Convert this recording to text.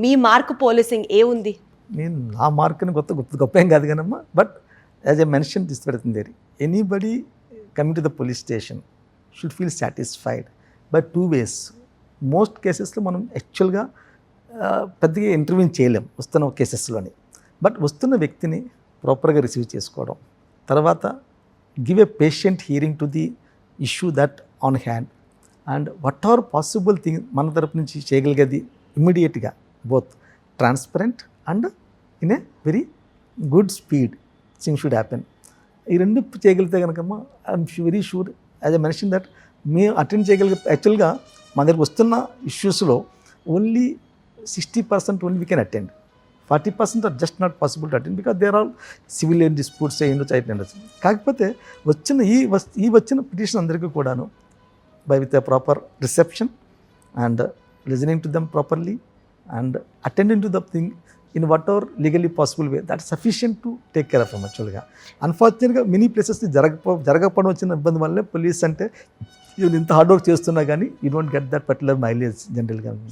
మీ mark policing ఏ ఉంది? నేను నా మార్కుని గొప్ప ఏం కాదు కానమ్మా, బట్ యాజ్ ఎ మెన్షన్ తీసుకెడుతుంది there anybody coming to the police station should feel satisfied by 2 ways. Most కేసెస్లో మనం యాక్చువల్గా పెద్దగా ఇంటర్వ్యూ చేయలేం వస్తున్న కేసెస్లోని, బట్ వస్తున్న వ్యక్తిని ప్రాపర్గా రిసీవ్ చేసుకోవడం, తర్వాత give a patient hearing to the issue that on hand, and what are possible thing మన తరపు నుంచి చేయగలిగేది ఇమ్మీడియట్గా both transparent and in a very good speed thing should happen. ఈ రెండు చేయగలిగితే కనుకమ్మా I'm very sure as a mention that మేము అటెండ్ చేయగలిగే. యాక్చువల్గా మన దగ్గర వస్తున్న ఇష్యూస్లో only 60% only we can attend, 40% are just not possible to attend because there are civilian disputes అయ్యిండొచ్చు అయిపోయిండొచ్చు. కాకపోతే వచ్చిన పిటిషన్ అందరికీ కూడాను by with a proper reception and listening to them properly and attending to the thing in whatever legally possible way, that's sufficient to take care of them actually. Unfortunately many places జరగకపోవడం వచ్చిన ఇబ్బంది వల్లే police అంటే ఇంత hard work చేస్తున్నా కానీ you don't get that particular mileage జనరల్గా.